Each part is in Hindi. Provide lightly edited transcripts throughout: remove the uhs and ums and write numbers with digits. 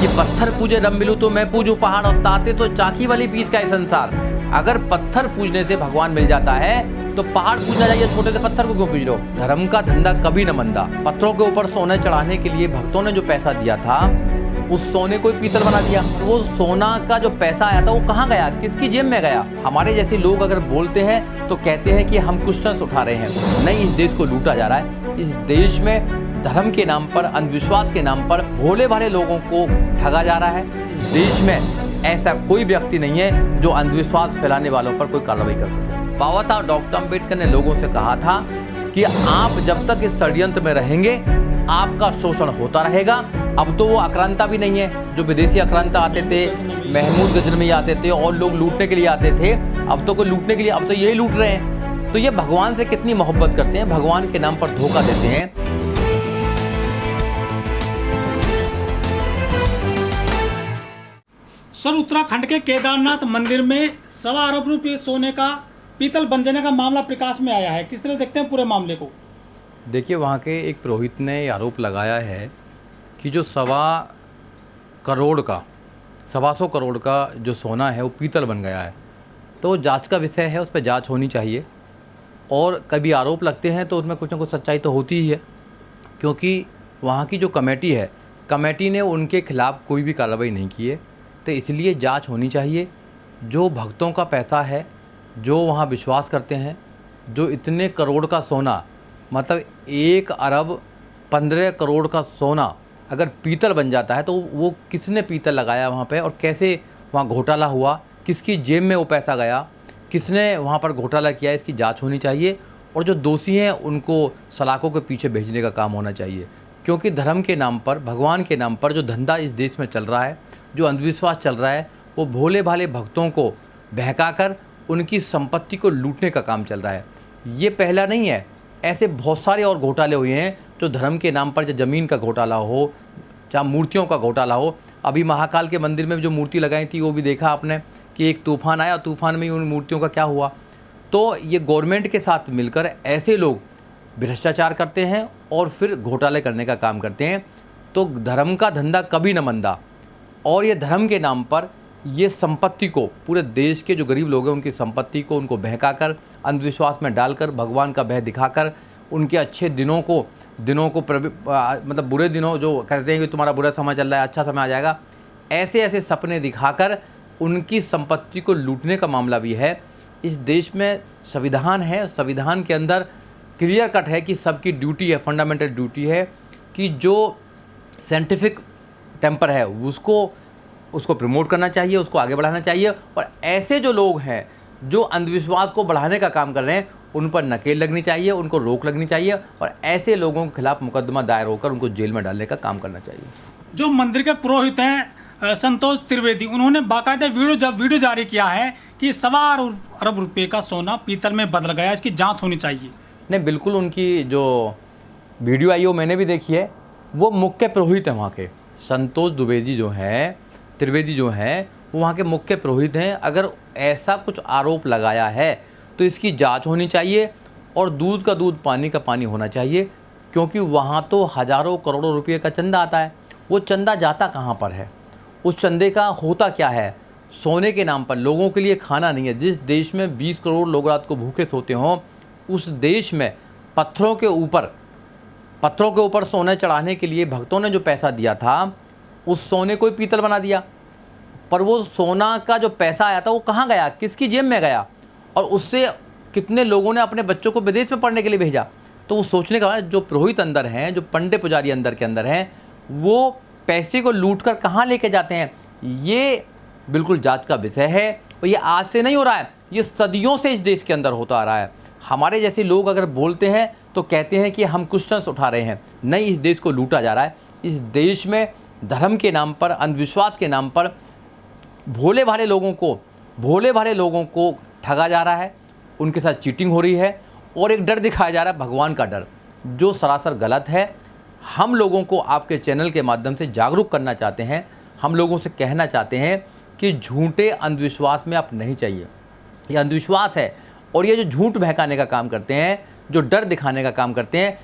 कि पत्थर पूजे रब मिलूं तो मैं पूजूं पहाड़, और ताते तो चाकी वाली पीस का है संसार। अगर पत्थर पूजने से भगवान मिल जाता है तो पहाड़ पूजना चाहिए, छोटे से पत्थर को क्यों पूज रहे हो? धर्म का धंधा कभी न मंदा। पत्थरों के ऊपर सोने चढ़ाने के लिए भक्तों ने जो पैसा दिया था, उस सोने को पीतल बना दिया। वो सोना का जो पैसा आया था वो कहाँ गया, किसकी जेब में गया? हमारे जैसे लोग अगर बोलते हैं तो कहते हैं कि हम क्वेश्चंस उठा रहे हैं। नहीं, इस देश को लूटा जा रहा है। इस देश में धर्म के नाम पर, अंधविश्वास के नाम पर भोले भाले लोगों को ठगा जा रहा है। इस देश में ऐसा कोई व्यक्ति नहीं है जो अंधविश्वास फैलाने वालों पर कोई कार्रवाई कर सके। बाबा साहब डॉक्टर अम्बेडकर ने लोगों से कहा था कि आप जब तक इस षड्यंत्र में रहेंगे आपका शोषण होता रहेगा। अब तो वो आक्रांता भी नहीं है, जो विदेशी आक्रांता आते थे, महमूद गजनवी आते थे और लोग लूटने के लिए आते थे। अब तो कोई लूटने के लिए, अब तो यही लूट रहे हैं। तो ये भगवान से कितनी मोहब्बत करते हैं, भगवान के नाम पर धोखा देते हैं। सर, उत्तराखंड के केदारनाथ मंदिर में 1.25 अरब रुपये सोने का पीतल बन जाने का मामला प्रकाश में आया है। किस तरह देखते हैं पूरे मामले को? देखिए, वहाँ के एक पुरोहित ने आरोप लगाया है कि जो 1.25 करोड़ का जो सोना है वो पीतल बन गया है। तो जांच का विषय है, उस पर जांच होनी चाहिए। और कभी आरोप लगते हैं तो उसमें कुछ ना कुछ सच्चाई तो होती ही है, क्योंकि वहाँ की जो कमेटी है, कमेटी ने उनके खिलाफ़ कोई भी कार्रवाई नहीं की है। तो इसलिए जांच होनी चाहिए। जो भक्तों का पैसा है, जो वहाँ विश्वास करते हैं, जो इतने करोड़ का सोना, मतलब 1 अरब 15 करोड़ का सोना अगर पीतल बन जाता है तो वो किसने पीतल लगाया वहाँ पे, और कैसे वहाँ घोटाला हुआ, किसकी जेब में वो पैसा गया, किसने वहाँ पर घोटाला किया, इसकी जांच होनी चाहिए। और जो दोषी हैं उनको सलाखों के पीछे भेजने का काम होना चाहिए। क्योंकि धर्म के नाम पर, भगवान के नाम पर जो धंधा इस देश में चल रहा है, जो अंधविश्वास चल रहा है, वो भोले भाले भक्तों को बहकाकर उनकी संपत्ति को लूटने का काम चल रहा है। ये पहला नहीं है, ऐसे बहुत सारे और घोटाले हुए हैं जो धर्म के नाम पर, चाहे ज़मीन का घोटाला हो, चाहे मूर्तियों का घोटाला हो। अभी महाकाल के मंदिर में जो मूर्ति लगाई थी वो भी देखा आपने कि एक तूफ़ान आया, तूफ़ान में ही उन मूर्तियों का क्या हुआ। तो ये गवर्नमेंट के साथ मिलकर ऐसे लोग भ्रष्टाचार करते हैं और फिर घोटाले करने का काम करते हैं। तो धर्म का धंधा कभी न मंदा। और ये धर्म के नाम पर ये संपत्ति को, पूरे देश के जो गरीब लोग हैं उनकी संपत्ति को, उनको बहकाकर, अंधविश्वास में डालकर, भगवान का भय दिखाकर, उनके अच्छे दिनों को मतलब बुरे दिनों, जो कहते हैं कि तुम्हारा बुरा समय चल रहा है, अच्छा समय आ जाएगा, ऐसे ऐसे सपने दिखाकर उनकी संपत्ति को लूटने का मामला भी है। इस देश में संविधान है, संविधान के अंदर क्लियर कट है कि सबकी ड्यूटी है, फंडामेंटल ड्यूटी है कि जो साइंटिफिक टेम्पर है उसको प्रमोट करना चाहिए, उसको आगे बढ़ाना चाहिए। और ऐसे जो लोग हैं जो अंधविश्वास को बढ़ाने का काम कर रहे हैं, उन पर नकेल लगनी चाहिए, उनको रोक लगनी चाहिए, और ऐसे लोगों के खिलाफ मुकदमा दायर होकर उनको जेल में डालने का काम करना चाहिए। जो मंदिर के पुरोहित हैं संतोष त्रिवेदी, उन्होंने बाकायदा वीडियो जारी किया है कि 1.25 अरब रुपये का सोना पीतल में बदल गया, इसकी जाँच होनी चाहिए। नहीं, बिल्कुल, उनकी जो वीडियो आई वो मैंने भी देखी है। वो मुख्य पुरोहित हैं वहाँ के, संतोष त्रिवेदी जो हैं वो वहाँ के मुख्य पुरोहित हैं। अगर ऐसा कुछ आरोप लगाया है तो इसकी जांच होनी चाहिए और दूध का दूध, पानी का पानी होना चाहिए। क्योंकि वहाँ तो हज़ारों करोड़ों रुपये का चंदा आता है। वो चंदा जाता कहाँ पर है, उस चंदे का होता क्या है? सोने के नाम पर लोगों के लिए खाना नहीं है। जिस देश में 20 करोड़ लोग रात को भूखे सोते हों, उस देश में पत्थरों के ऊपर सोने चढ़ाने के लिए भक्तों ने जो पैसा दिया था, उस सोने को पीतल बना दिया। पर वो सोना का जो पैसा आया था वो कहाँ गया, किसकी जेब में गया, और उससे कितने लोगों ने अपने बच्चों को विदेश में पढ़ने के लिए भेजा। तो वो सोचने का, जो पुरोहित अंदर हैं, जो पंडित पुजारी अंदर के अंदर हैं, वो पैसे को लूट कर कहाँ लेके जाते हैं, ये बिल्कुल जांच का विषय है। और ये आज से नहीं हो रहा है, ये सदियों से इस देश के अंदर होता आ रहा है। हमारे जैसे लोग अगर बोलते हैं तो कहते हैं कि हम क्वेश्चंस उठा रहे हैं। नहीं, इस देश को लूटा जा रहा है। इस देश में धर्म के नाम पर, अंधविश्वास के नाम पर भोले भाले लोगों को ठगा जा रहा है, उनके साथ चीटिंग हो रही है, और एक डर दिखाया जा रहा है, भगवान का डर, जो सरासर गलत है। हम लोगों को आपके चैनल के माध्यम से जागरूक करना चाहते हैं। हम लोगों से कहना चाहते हैं कि झूठे अंधविश्वास में आप नहीं चाहिए। ये अंधविश्वास है, और ये जो झूठ बहकाने का काम करते हैं, जो डर दिखाने का काम करते हैं,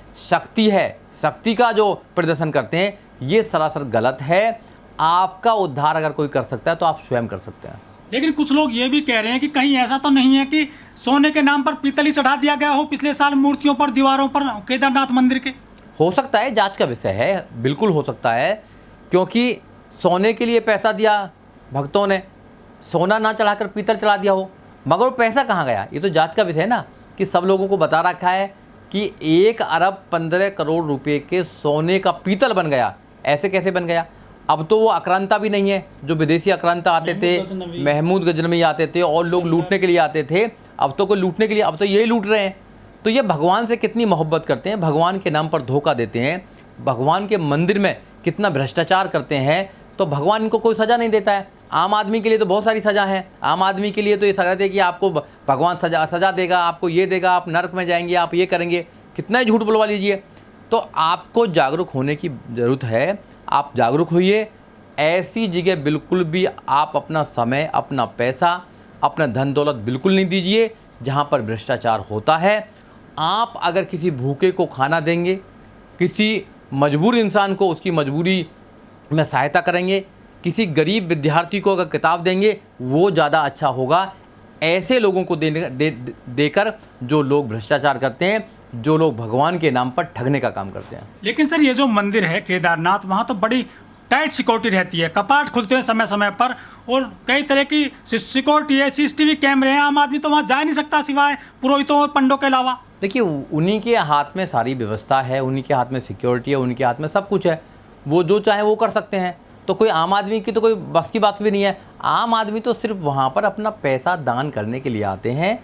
शक्ति का जो प्रदर्शन करते हैं, ये सरासर गलत है। आपका उद्धार अगर कोई कर सकता है तो आप स्वयं कर सकते हैं। लेकिन कुछ लोग ये भी कह रहे हैं कि कहीं ऐसा तो नहीं है कि सोने के नाम पर पीतल ही चढ़ा दिया गया हो पिछले साल मूर्तियों पर, दीवारों पर केदारनाथ मंदिर के? हो सकता है, जांच का विषय है, बिल्कुल हो सकता है, क्योंकि सोने के लिए पैसा दिया भक्तों ने, सोना ना चढ़ाकर पीतल चढ़ा दिया हो, मगर वो पैसा कहाँ गया, ये तो जांच का विषय है ना। कि सब लोगों को बता रखा है कि 1 अरब 15 करोड़ रुपए के सोने का पीतल बन गया। ऐसे कैसे बन गया? अब तो वो आक्रांता भी नहीं है, जो विदेशी आक्रांता आते थे, महमूद गजनवी आते थे और लोग लूटने के लिए आते थे, अब तो कोई लूटने के लिए, अब तो यही लूट रहे हैं। तो ये भगवान से कितनी मोहब्बत करते हैं, भगवान के नाम पर धोखा देते हैं, भगवान के मंदिर में कितना भ्रष्टाचार करते हैं, तो भगवान इनको कोई सज़ा नहीं देता है। आम आदमी के लिए तो बहुत सारी सज़ा है। आम आदमी के लिए तो ये सज़ा है कि आपको भगवान सज़ा देगा, आपको ये देगा, आप नरक में जाएंगे, आप ये करेंगे, कितना ही झूठ बुलवा लीजिए। तो आपको जागरूक होने की ज़रूरत है, आप जागरूक होइए। ऐसी जगह बिल्कुल भी आप अपना समय, अपना पैसा, अपना धन दौलत बिल्कुल नहीं दीजिए जहाँ पर भ्रष्टाचार होता है। आप अगर किसी भूखे को खाना देंगे, किसी मजबूर इंसान को उसकी मजबूरी में सहायता करेंगे, किसी गरीब विद्यार्थी को अगर किताब देंगे, वो ज़्यादा अच्छा होगा ऐसे लोगों को देकर जो लोग भ्रष्टाचार करते हैं, जो लोग भगवान के नाम पर ठगने का काम करते हैं। लेकिन सर, ये जो मंदिर है केदारनाथ, वहाँ तो बड़ी टाइट सिक्योरिटी रहती है, कपाट खुलते हैं समय समय पर और कई तरह की सिक्योरिटी है, सीसीटीवी कैमरे हैं, आम आदमी तो वहाँ जा नहीं सकता सिवाय पुरोहितों और पंडों के अलावा। देखिए, उन्हीं के हाथ में सारी व्यवस्था है, उन्हीं के हाथ में सिक्योरिटी है, उनके हाथ में सब कुछ है, वो जो चाहे वो कर सकते हैं। तो कोई आम आदमी की तो कोई बस की बात भी नहीं है। आम आदमी तो सिर्फ वहाँ पर अपना पैसा दान करने के लिए आते हैं।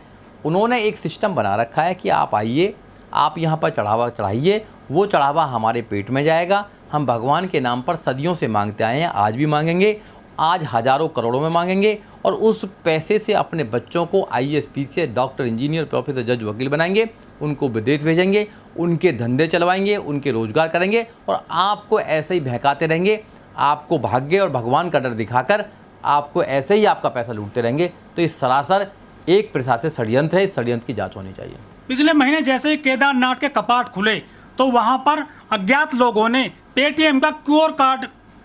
उन्होंने एक सिस्टम बना रखा है कि आप आइए, आप यहाँ पर चढ़ावा चढ़ाइए, वो चढ़ावा हमारे पेट में जाएगा। हम भगवान के नाम पर सदियों से मांगते आए हैं, आज भी मांगेंगे, आज हज़ारों करोड़ों में मांगेंगे, और उस पैसे से अपने बच्चों को IAS PCS doctor engineer professor जज वकील बनाएंगे, उनको विदेश भेजेंगे, उनके धंधे चलवाएंगे, उनके रोजगार करेंगे, और आपको ऐसे ही बहकाते रहेंगे, आपको भाग्य और भगवान का डर दिखाकर आपको ऐसे ही आपका पैसा लूटते रहेंगे। तो इस सरासर एक प्रकार से षड्यंत्र है, इस षड्यंत्र की जांच होनी चाहिए। पिछले महीने जैसे ही केदारनाथ के कपाट खुले तो वहां पर अज्ञात लोगों ने पेटीएम का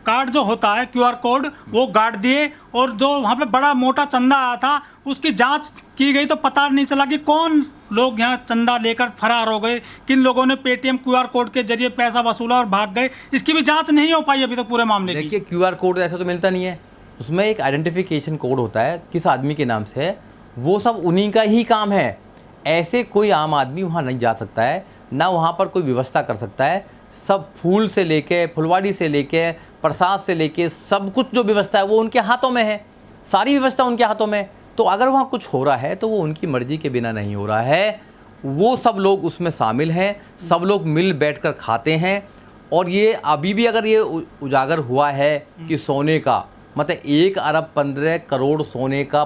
कार्ड जो होता है, QR कोड, वो गाड़ दिए, और जो वहाँ पे बड़ा मोटा चंदा आया था उसकी जांच की गई तो पता नहीं चला कि कौन लोग यहाँ चंदा लेकर फरार हो गए, किन लोगों ने पेटीएम QR कोड के जरिए पैसा वसूला और भाग गए। इसकी भी जांच नहीं हो पाई अभी तक पूरे मामले की। देखिए, QR कोड ऐसा तो मिलता नहीं है, उसमें एक आइडेंटिफिकेशन कोड होता है, किस आदमी के नाम से है, वो सब उन्हीं का ही काम है। ऐसे कोई आम आदमी वहाँ नहीं जा सकता है, ना वहाँ पर कोई व्यवस्था कर सकता है। सब फूल से लेके, फुलवाड़ी से लेके, प्रसाद से लेके, सब कुछ जो व्यवस्था है वो उनके हाथों में है, सारी व्यवस्था उनके हाथों में। तो अगर वहाँ कुछ हो रहा है तो वो उनकी मर्जी के बिना नहीं हो रहा है, वो सब लोग उसमें शामिल हैं, सब लोग मिल बैठकर खाते हैं। और ये अभी भी अगर ये उजागर हुआ है कि सोने का मतलब 1 अरब 15 करोड़ सोने का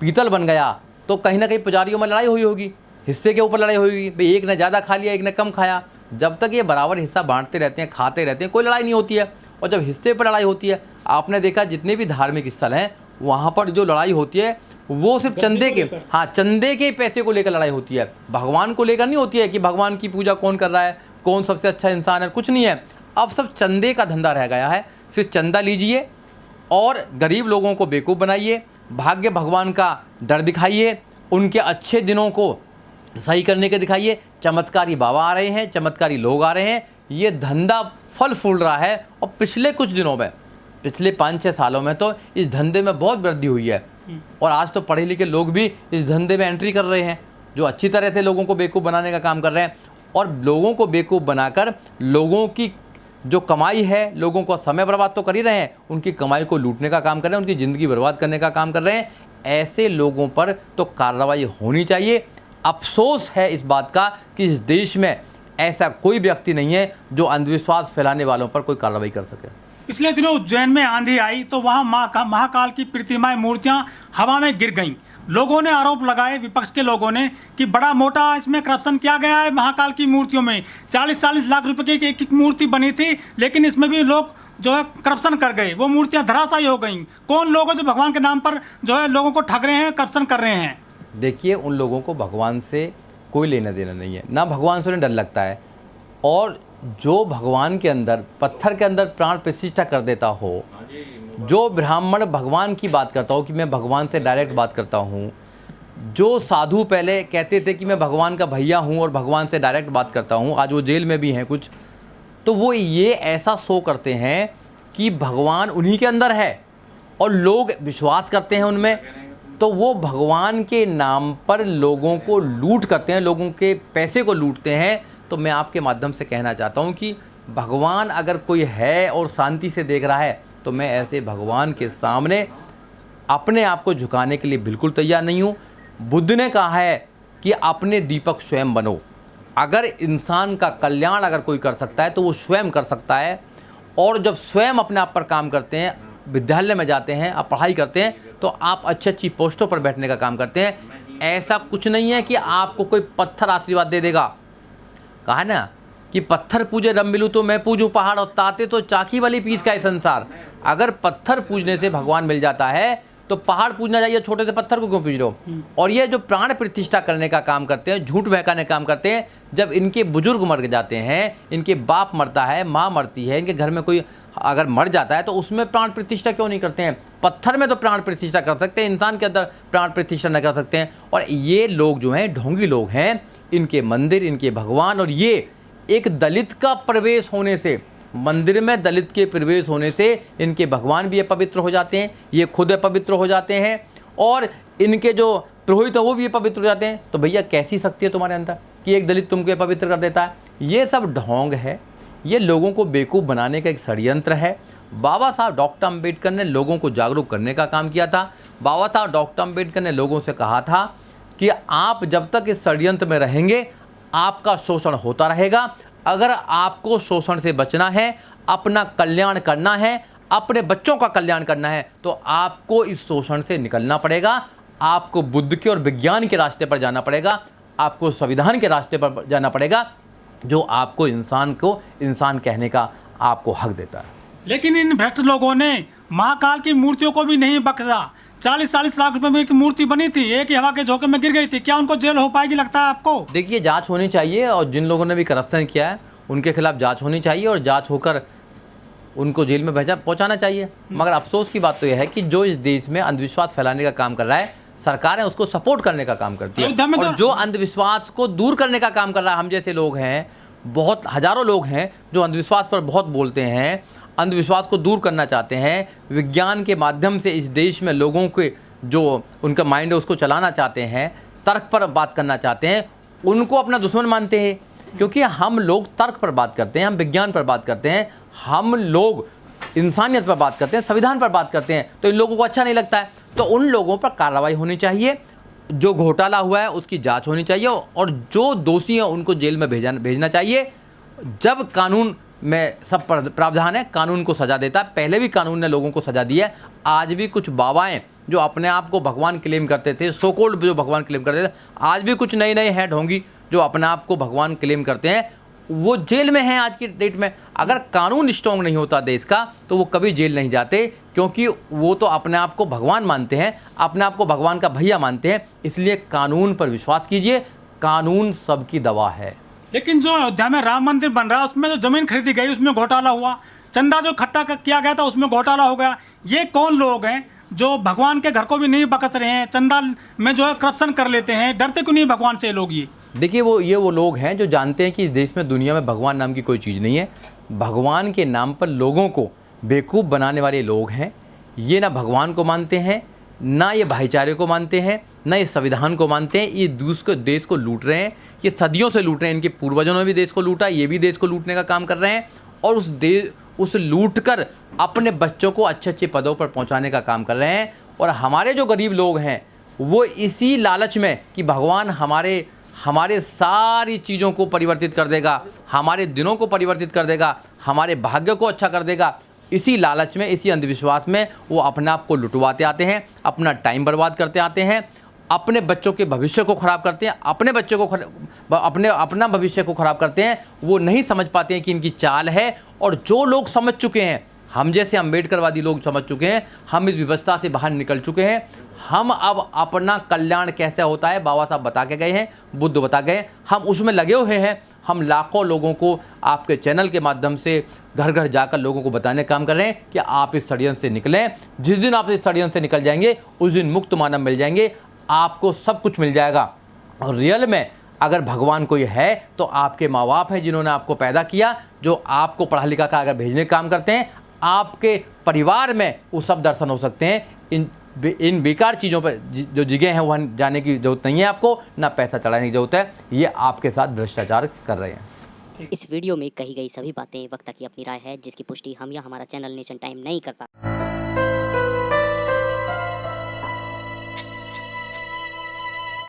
पीतल बन गया, तो कहीं ना कहीं पुजारियों में लड़ाई हुई होगी, हिस्से के ऊपर लड़ाई हुई, भाई एक ने ज़्यादा खा लिया, एक ने कम खाया। जब तक ये बराबर हिस्सा बांटते रहते हैं, खाते रहते हैं, कोई लड़ाई नहीं होती है। और जब हिस्से पर लड़ाई होती है, आपने देखा जितने भी धार्मिक स्थल हैं वहाँ पर जो लड़ाई होती है वो सिर्फ चंदे के, हाँ, चंदे के पैसे को लेकर लड़ाई होती है, भगवान को लेकर नहीं होती है कि भगवान की पूजा कौन कर रहा है, कौन सबसे अच्छा इंसान है, कुछ नहीं है। अब सब चंदे का धंधा रह गया है, सिर्फ चंदा लीजिए और गरीब लोगों को बेवकूफ़ बनाइए, भाग्य भगवान का डर दिखाइए, उनके अच्छे दिनों को सही करने के दिखाइए। चमत्कारी बाबा आ रहे हैं, चमत्कारी लोग आ रहे हैं, ये धंधा फल फूल रहा है। और पिछले कुछ दिनों में, पिछले 5-6 सालों में तो इस धंधे में बहुत वृद्धि हुई है। और आज तो पढ़े लिखे लोग भी इस धंधे में एंट्री कर रहे हैं, जो अच्छी तरह से लोगों को बेवकूफ़ बनाने का काम कर रहे हैं। और लोगों को बेवकूफ़ बनाकर लोगों की जो कमाई है, लोगों को समय बर्बाद तो कर ही रहे हैं, उनकी कमाई को लूटने का काम कर रहे हैं, उनकी ज़िंदगी बर्बाद करने का काम कर रहे हैं। ऐसे लोगों पर तो कार्रवाई होनी चाहिए। अफसोस है इस बात का कि इस देश में ऐसा कोई व्यक्ति नहीं है जो अंधविश्वास फैलाने वालों पर कोई कार्रवाई कर सके। पिछले दिनों उज्जैन में आंधी आई तो वहां महाकाल की प्रतिमाएं, मूर्तियां हवा में गिर गईं। लोगों ने आरोप लगाए, विपक्ष के लोगों ने, कि बड़ा मोटा इसमें करप्शन किया गया है। महाकाल की मूर्तियों में 40-40 लाख रुपए की एक मूर्ति बनी थी, लेकिन इसमें भी लोग जो है करप्शन कर गए, वो मूर्तियां धराशायी हो गईं। कौन लोग जो भगवान के नाम पर जो है लोगों को ठग रहे हैं, करप्शन कर रहे हैं? देखिए, उन लोगों को भगवान से कोई लेना देना नहीं है, ना भगवान से उन्हें डर लगता है। और जो भगवान के अंदर, पत्थर के अंदर प्राण प्रतिष्ठा कर देता हो, जो ब्राह्मण भगवान की बात करता हो कि मैं भगवान से डायरेक्ट बात करता हूँ, जो साधु पहले कहते थे कि मैं भगवान का भैया हूँ और भगवान से डायरेक्ट बात करता हूँ, आज वो जेल में भी हैं कुछ, तो वो ये ऐसा शो करते हैं कि भगवान उन्हीं के अंदर है और लोग विश्वास करते हैं उनमें, तो वो भगवान के नाम पर लोगों को लूट करते हैं, लोगों के पैसे को लूटते हैं। तो मैं आपके माध्यम से कहना चाहता हूँ कि भगवान अगर कोई है और शांति से देख रहा है, तो मैं ऐसे भगवान के सामने अपने आप को झुकाने के लिए बिल्कुल तैयार नहीं हूँ। बुद्ध ने कहा है कि अपने दीपक स्वयं बनो। अगर इंसान का कल्याण अगर कोई कर सकता है तो वो स्वयं कर सकता है, और जब स्वयं अपने आप पर काम करते हैं, विद्यालय में जाते हैं, आप पढ़ाई करते हैं, तो आप अच्छी अच्छी पोस्टों पर बैठने का काम करते हैं। ऐसा कुछ नहीं है कि आपको कोई पत्थर आशीर्वाद दे देगा। कहा ना कि पत्थर पूजे रब मिलूँ तो मैं पूजूँ पहाड़, और ताते तो चाकी वाली पीस का है संसार। अगर पत्थर पूजने से भगवान मिल जाता है तो पहाड़ पूजना चाहिए, छोटे से पत्थर को क्यों पूज रहे हो। और ये जो प्राण प्रतिष्ठा करने का काम करते हैं, झूठ बहकाने का काम करते हैं, जब इनके बुजुर्ग मर जाते हैं, इनके बाप मरता है, माँ मरती है, इनके घर में कोई अगर मर जाता है, तो उसमें प्राण प्रतिष्ठा क्यों नहीं करते हैं। पत्थर में तो प्राण प्रतिष्ठा कर सकते हैं, इंसान के अंदर प्राण प्रतिष्ठा नहीं कर सकते हैं। और ये लोग जो हैं ढोंगी लोग हैं, इनके मंदिर, इनके भगवान, और ये एक दलित का प्रवेश होने से, मंदिर में दलित के प्रवेश होने से इनके भगवान भी अपवित्र हो जाते हैं, ये खुद अपवित्र हो जाते हैं, और इनके जो पुरोहित है वो भी पवित्र हो जाते हैं। तो भैया कैसी शक्ति है तुम्हारे अंदर कि एक दलित तुमको पवित्र कर देता है। ये सब ढोंग है, ये लोगों को बेवकूफ़ बनाने का एक षड्यंत्र है। बाबा साहब डॉक्टर अम्बेडकर ने लोगों को जागरूक करने का काम किया था। बाबा साहब डॉक्टर अम्बेडकर ने लोगों से कहा था कि आप जब तक इस षड्यंत्र में रहेंगे आपका शोषण होता रहेगा। अगर आपको शोषण से बचना है, अपना कल्याण करना है, अपने बच्चों का कल्याण करना है, तो आपको इस शोषण से निकलना पड़ेगा। आपको बुद्ध के और विज्ञान के रास्ते पर जाना पड़ेगा, आपको संविधान के रास्ते पर जाना पड़ेगा, जो आपको इंसान को इंसान कहने का आपको हक देता है। लेकिन इन भ्रष्ट लोगों ने महाकाल की मूर्तियों को भी नहीं बख्शा। 40-40 लाख रुपए में एक मूर्ति बनी थी, एक ही हवा के झोंके में गिर गई थी। क्या उनको जेल हो पाएगी लगता है आपको? देखिए, जांच होनी चाहिए, और जिन लोगों ने भी करप्शन किया है उनके खिलाफ जांच होनी चाहिए, और जांच होकर उनको जेल में पहुंचाना चाहिए। मगर अफसोस की बात तो यह है कि जो इस देश में अंधविश्वास फैलाने का काम कर रहा है, सरकारें उसको सपोर्ट करने का काम करती है। और जो अंधविश्वास को दूर करने का काम कर रहा है, हम जैसे लोग हैं, बहुत हजारों लोग हैं जो अंधविश्वास पर बहुत बोलते हैं, अंधविश्वास को दूर करना चाहते हैं, विज्ञान के माध्यम से इस देश में लोगों के जो उनका माइंड है उसको चलाना चाहते हैं, तर्क पर बात करना चाहते हैं, उनको अपना दुश्मन मानते हैं। क्योंकि हम लोग तर्क पर बात करते हैं, हम विज्ञान पर बात करते हैं, हम लोग इंसानियत पर बात करते हैं, संविधान पर बात करते हैं, तो इन लोगों को अच्छा नहीं लगता है। तो उन लोगों पर कार्रवाई होनी चाहिए, जो घोटाला हुआ है उसकी जांच होनी चाहिए, और जो दोषी हैं उनको जेल में भेजना चाहिए। जब कानून में सब प्रावधान है, कानून को सजा देता है। पहले भी कानून ने लोगों को सजा दी है। आज भी कुछ बाबाएं जो अपने आप को भगवान क्लेम करते थे, सो कॉल्ड जो भगवान क्लेम करते थे, आज भी कुछ नए हैं ढोंगी जो अपने आप को भगवान क्लेम करते हैं, वो जेल में हैं आज की डेट में। अगर कानून स्ट्रॉन्ग नहीं होता देश का तो वो कभी जेल नहीं जाते, क्योंकि वो तो अपने आप को भगवान मानते हैं, अपने आप को भगवान का भैया मानते हैं। इसलिए कानून पर विश्वास कीजिए, कानून सबकी दवा है। लेकिन जो अयोध्या में राम मंदिर बन रहा है उसमें जो जमीन खरीदी गई उसमें घोटाला हुआ, चंदा जो इकट्ठा किया गया था उसमें घोटाला हो गया। ये कौन लोग हैं जो भगवान के घर को भी नहीं बकस रहे हैं, चंदा में जो है करप्शन कर लेते हैं? डरते क्यों नहीं भगवान से लोग? ये देखिए, वो लोग हैं जो जानते हैं कि इस देश में, दुनिया में भगवान नाम की कोई चीज़ नहीं है। भगवान के नाम पर लोगों को बेवकूफ़ बनाने वाले लोग हैं। ये ना भगवान को मानते हैं, ना ये भाईचारे को मानते हैं, ना ये संविधान को मानते हैं। ये देश को लूट रहे हैं, ये सदियों से लूट रहे हैं। इनके पूर्वजों ने भी देश को लूटा, ये भी देश को लूटने का काम कर रहे हैं, और उस लूट कर अपने बच्चों को अच्छे अच्छे पदों पर पहुंचाने का काम कर रहे हैं। और हमारे जो गरीब लोग हैं वो इसी लालच में कि भगवान हमारे सारी चीज़ों को परिवर्तित कर देगा, हमारे दिनों को परिवर्तित कर देगा, हमारे भाग्य को अच्छा कर देगा, इसी लालच में, इसी अंधविश्वास में वो अपने आप को लुटवाते आते हैं, अपना टाइम बर्बाद करते आते हैं, अपने बच्चों के भविष्य को ख़राब करते हैं, अपना भविष्य को ख़राब करते हैं। वो नहीं समझ पाते हैं कि इनकी चाल है। और जो लोग समझ चुके हैं, हम जैसे अम्बेडकरवादी लोग समझ चुके हैं, हम इस व्यवस्था से बाहर निकल चुके हैं। हम अब अपना कल्याण कैसे होता है बाबा साहब बता के गए हैं, बुद्ध बता गए, हम उसमें लगे हुए हैं। हम लाखों लोगों को आपके चैनल के माध्यम से घर घर जाकर लोगों को बताने का काम कर रहे हैं कि आप इस षड्यंत्र से निकलें। जिस दिन आप इस षड्यंत्र से निकल जाएंगे उस दिन मुक्त मानव मिल जाएंगे, आपको सब कुछ मिल जाएगा। और रियल में अगर भगवान कोई है तो आपके माँ बाप हैं जिन्होंने आपको पैदा किया, जो आपको पढ़ा लिखा कर अगर भेजने का काम करते हैं, आपके परिवार में वो सब दर्शन हो सकते हैं। इन बेकार चीज़ों पर जो जगह हैं वहाँ जाने की ज़रूरत नहीं है आपको, ना पैसा चढ़ाने की ज़रूरत है। ये आपके साथ भ्रष्टाचार कर रहे हैं। इस वीडियो में कही गई सभी बातें वक्ता की अपनी राय है, जिसकी पुष्टि हम या हमारा चैनल नेशन टाइम नहीं करता।